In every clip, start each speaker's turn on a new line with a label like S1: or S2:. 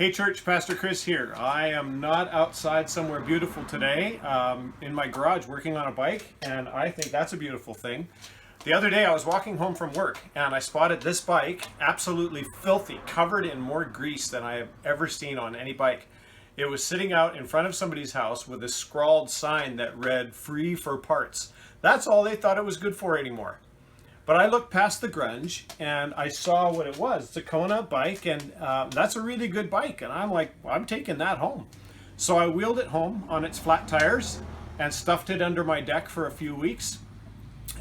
S1: Hey church, Pastor Chris here. I am not outside somewhere beautiful today, in my garage working on a bike, and I think that's a beautiful thing. The other day I was walking home from work and I spotted this bike absolutely filthy, covered in more grease than I have ever seen on any bike. It was sitting out in front of somebody's house with a scrawled sign that read "free for parts." That's all they thought it was good for anymore. But I looked past the grunge and I saw what it was. It's a Kona bike, and that's a really good bike. And I'm like, well, I'm taking that home. So I wheeled it home on its flat tires and stuffed it under my deck for a few weeks.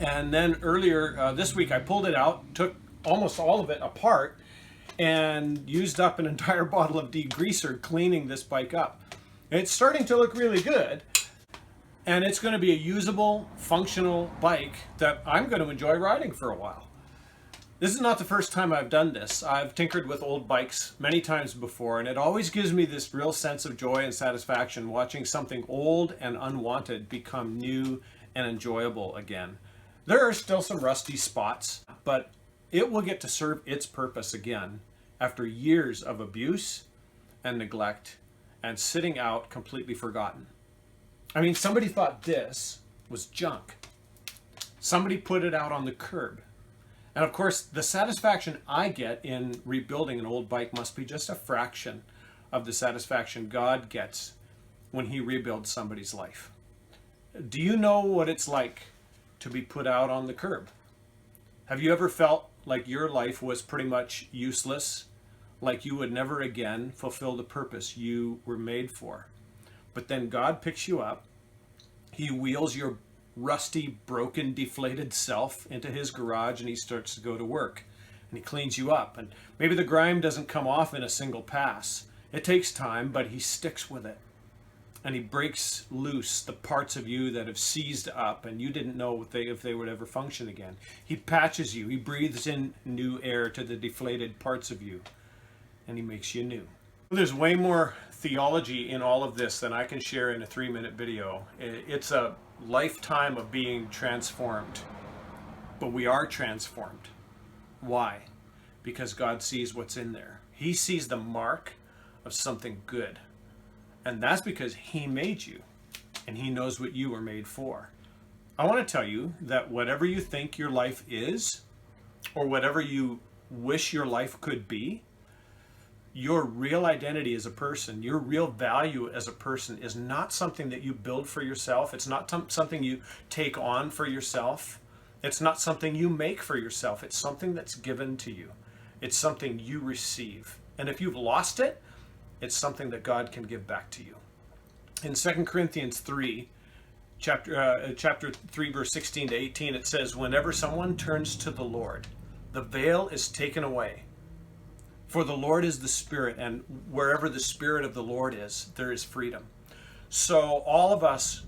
S1: And then earlier this week, I pulled it out, took almost all of it apart, and used up an entire bottle of degreaser cleaning this bike up. It's starting to look really good. And it's going to be a usable, functional bike that I'm going to enjoy riding for a while. This is not the first time I've done this. I've tinkered with old bikes many times before, and it always gives me this real sense of joy and satisfaction watching something old and unwanted become new and enjoyable again. There are still some rusty spots, but it will get to serve its purpose again after years of abuse and neglect and sitting out completely forgotten. I mean, somebody thought this was junk. Somebody put it out on the curb. And of course, the satisfaction I get in rebuilding an old bike must be just a fraction of the satisfaction God gets when he rebuilds somebody's life. Do you know what it's like to be put out on the curb? Have you ever felt like your life was pretty much useless, like you would never again fulfill the purpose you were made for? But then God picks you up, he wheels your rusty, broken, deflated self into his garage, and he starts to go to work. And he cleans you up. And maybe the grime doesn't come off in a single pass. It takes time, but he sticks with it. And he breaks loose the parts of you that have seized up and you didn't know if they would ever function again. He patches you. He breathes in new air to the deflated parts of you. And he makes you new. There's way more theology in all of this than I can share in a 3-minute video. It's a lifetime of being transformed. But we are transformed. Why? Because God sees what's in there. He sees the mark of something good. And that's because he made you. And he knows what you were made for. I want to tell you that whatever you think your life is, or whatever you wish your life could be, your real identity as a person, your real value as a person is not something that you build for yourself. It's not something you take on for yourself. It's not something you make for yourself. It's something that's given to you. It's something you receive. And if you've lost it, it's something that God can give back to you. In 2 Corinthians 3, chapter 3, verse 16 to 18, it says, "Whenever someone turns to the Lord, the veil is taken away. For the Lord is the Spirit, and wherever the Spirit of the Lord is, there is freedom." So all of us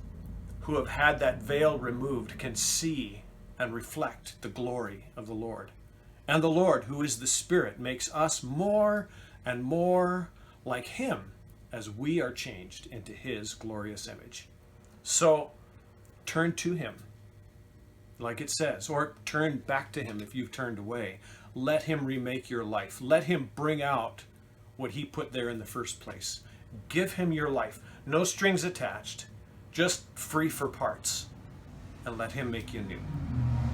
S1: who have had that veil removed can see and reflect the glory of the Lord. And the Lord, who is the Spirit, makes us more and more like him as we are changed into his glorious image. So turn to him, like it says, or turn back to him if you've turned away. Let him remake your life. Let him bring out what he put there in the first place. Give him your life. No strings attached, just free for parts. And let him make you new.